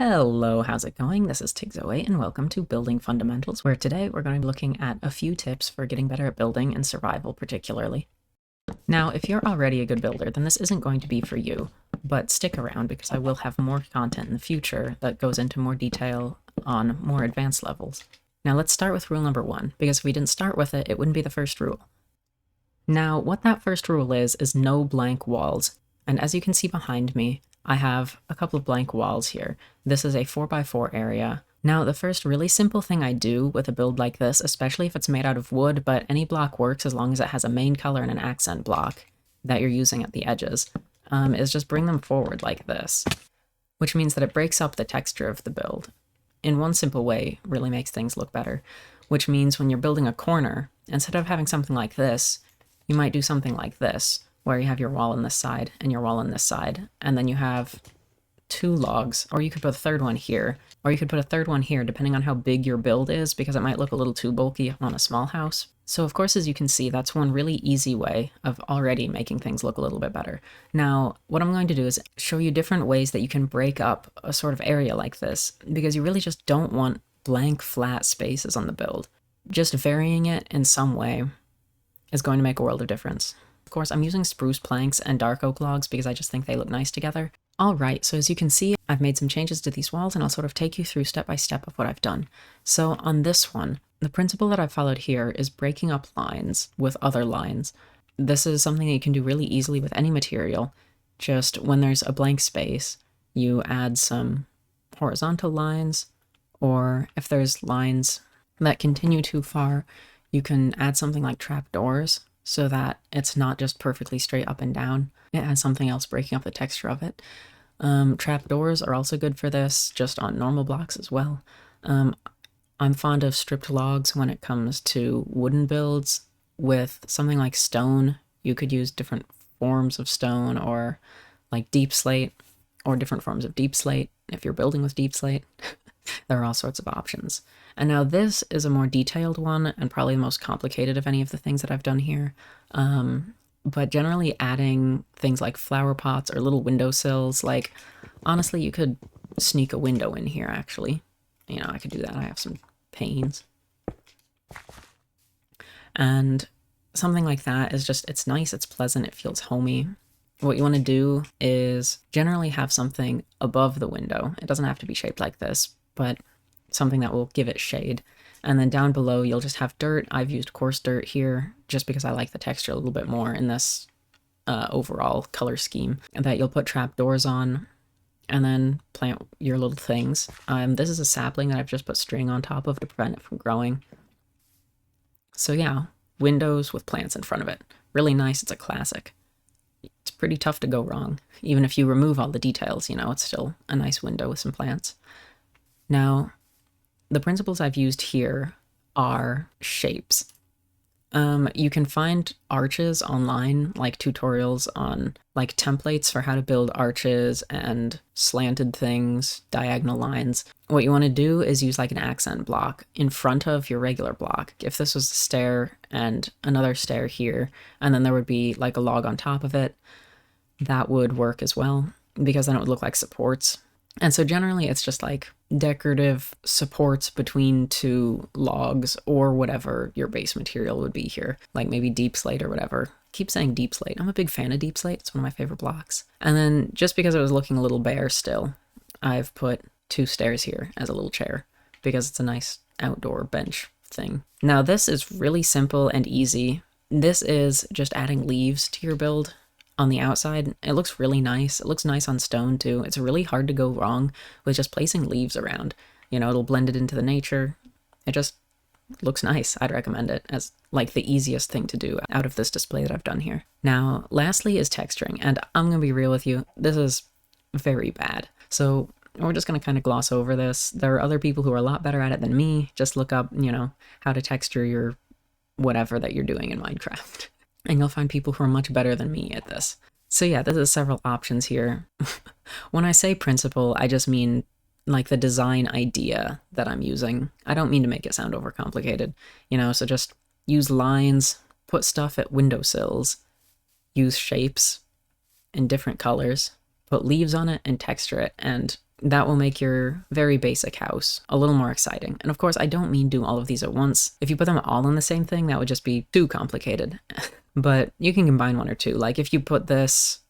Hello, how's it going? This is Tigzo8 and welcome to Building Fundamentals, where today we're going to be looking at a few tips for getting better at building and survival particularly. Now, if you're already a good builder, then this isn't going to be for you, but stick around because I will have more content in the future that goes into more detail on more advanced levels. Now let's start with rule number 1, because if we didn't start with it, it wouldn't be the first rule. Now, what that first rule is no blank walls, and as you can see behind me, I have a couple of blank walls here. This is a 4x4 area. Now, the first really simple thing I do with a build like this, especially if it's made out of wood, but any block works as long as it has a main color and an accent block that you're using at the edges, is just bring them forward like this, which means that it breaks up the texture of the build. In one simple way, really makes things look better, which means when you're building a corner, instead of having something like this, you might do something like this, where you have your wall on this side and your wall on this side, and then you have two logs, or you could put a third one here, or you could put a third one here, depending on how big your build is, because it might look a little too bulky on a small house. So of course, as you can see, that's one really easy way of already making things look a little bit better. Now, what I'm going to do is show you different ways that you can break up a sort of area like this, because you really just don't want blank, flat spaces on the build. Just varying it in some way is going to make a world of difference. Of course, I'm using spruce planks and dark oak logs because I just think they look nice together. Alright, so as you can see, I've made some changes to these walls and I'll sort of take you through step by step of what I've done. So on this one, the principle that I've followed here is breaking up lines with other lines. This is something that you can do really easily with any material. Just when there's a blank space, you add some horizontal lines, or if there's lines that continue too far, you can add something like trapdoors so that it's not just perfectly straight up and down. It has something else breaking up the texture of it. Trapdoors are also good for this, just on normal blocks as well. I'm fond of stripped logs when it comes to wooden builds. With something like stone, you could use different forms of stone, or like deep slate, or different forms of deep slate if you're building with deep slate. There are all sorts of options. And now this is a more detailed one and probably the most complicated of any of the things that I've done here. But generally adding things like flower pots or little windowsills, like honestly, you could sneak a window in here actually. You know, I could do that. I have some panes. And something like that is just, it's nice, it's pleasant, it feels homey. What you want to do is generally have something above the window. It doesn't have to be shaped like this, but something that will give it shade. And then down below, you'll just have dirt. I've used coarse dirt here just because I like the texture a little bit more in this overall color scheme. And that you'll put trapdoors on and then plant your little things. This is a sapling that I've just put string on top of to prevent it from growing. So yeah, windows with plants in front of it. Really nice, it's a classic. It's pretty tough to go wrong. Even if you remove all the details, you know, it's still a nice window with some plants. Now, the principles I've used here are shapes. You can find arches online, like tutorials on like templates for how to build arches and slanted things, diagonal lines. What you want to do is use like an accent block in front of your regular block. If this was a stair and another stair here, and then there would be like a log on top of it, that would work as well, because then it would look like supports. And so generally it's just like decorative supports between two logs or whatever your base material would be here, like maybe deep slate or whatever. Keep saying deep slate. I'm a big fan of deep slate. It's one of my favorite blocks. And then just because it was looking a little bare still, I've put two stairs here as a little chair because it's a nice outdoor bench thing. Now this is really simple and easy. This is just adding leaves to your build. On the outside, it looks really nice. It looks nice on stone too. It's really hard to go wrong with just placing leaves around. You know, it'll blend it into the nature. It just looks nice. I'd recommend it as like the easiest thing to do out of this display that I've done here. Now, lastly is texturing, and I'm gonna be real with you, this is very bad. So we're just gonna kind of gloss over this. There are other people who are a lot better at it than me. Just look up, you know, how to texture your whatever that you're doing in Minecraft. And you'll find people who are much better than me at this. So yeah, there's several options here. When I say principle, I just mean like the design idea that I'm using. I don't mean to make it sound overcomplicated, you know, so just use lines, put stuff at windowsills, use shapes in different colors, put leaves on it and texture it, and That will make your very basic house a little more exciting. And of course, I don't mean do all of these at once. If you put them all in the same thing, that would just be too complicated. But you can combine one or two. Like if you put this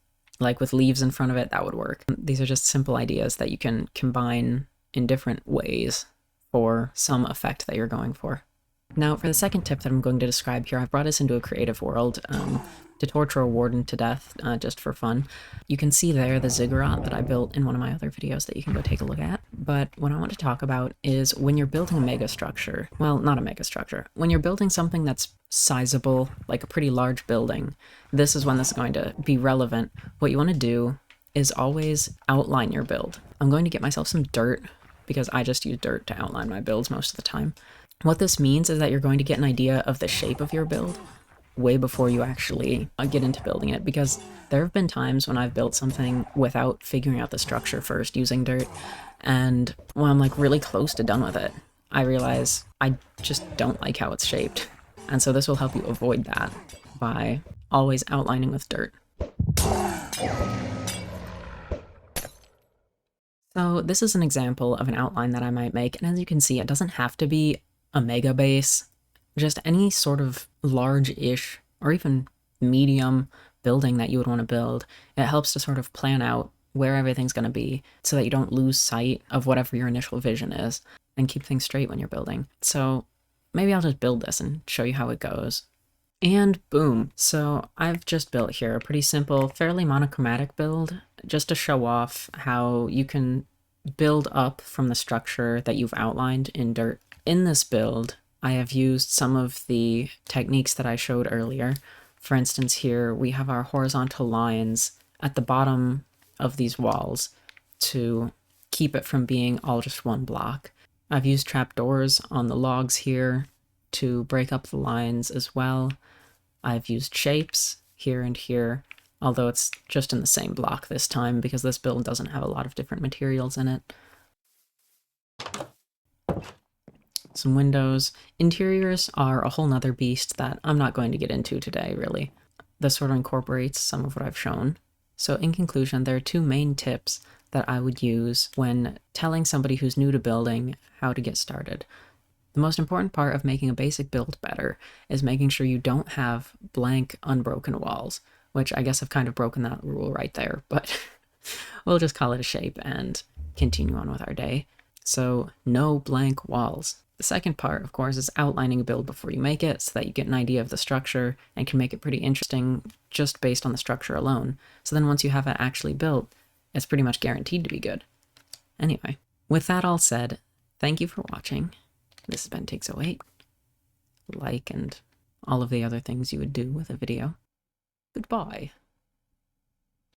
like with leaves in front of it, that would work. These are just simple ideas that you can combine in different ways for some effect that you're going for. Now, for the second tip that I'm going to describe here, I've brought us into a creative world to torture a warden to death just for fun. You can see there the ziggurat that I built in one of my other videos that you can go take a look at. But what I want to talk about is when you're building a mega structure, well, not a mega structure, when you're building something that's sizable, like a pretty large building, this is when this is going to be relevant. What you want to do is always outline your build. I'm going to get myself some dirt because I just use dirt to outline my builds most of the time. What this means is that you're going to get an idea of the shape of your build way before you actually get into building it, because there have been times when I've built something without figuring out the structure first using dirt, and when I'm like really close to done with it, I realize I just don't like how it's shaped. And so this will help you avoid that by always outlining with dirt. So this is an example of an outline that I might make, and as you can see, it doesn't have to be a mega base. Just any sort of large-ish or even medium building that you would want to build. It helps to sort of plan out where everything's going to be so that you don't lose sight of whatever your initial vision is and keep things straight when you're building. So maybe I'll just build this and show you how it goes. And boom. So I've just built here a pretty simple, fairly monochromatic build just to show off how you can build up from the structure that you've outlined in dirt. In this build, I have used some of the techniques that I showed earlier. For instance, here we have our horizontal lines at the bottom of these walls to keep it from being all just one block. I've used trapdoors on the logs here to break up the lines as well. I've used shapes here and here, although it's just in the same block this time because this build doesn't have a lot of different materials in it. Some windows. Interiors are a whole nother beast that I'm not going to get into today, really. This sort of incorporates some of what I've shown. So in conclusion, there are two main tips that I would use when telling somebody who's new to building how to get started. The most important part of making a basic build better is making sure you don't have blank, unbroken walls, which I guess I've kind of broken that rule right there, but we'll just call it a shape and continue on with our day. So no blank walls. The second part, of course, is outlining a build before you make it so that you get an idea of the structure and can make it pretty interesting just based on the structure alone. So then once you have it actually built, it's pretty much guaranteed to be good. Anyway, with that all said, thank you for watching. This has been Tiggs08. Like and all of the other things you would do with a video. Goodbye.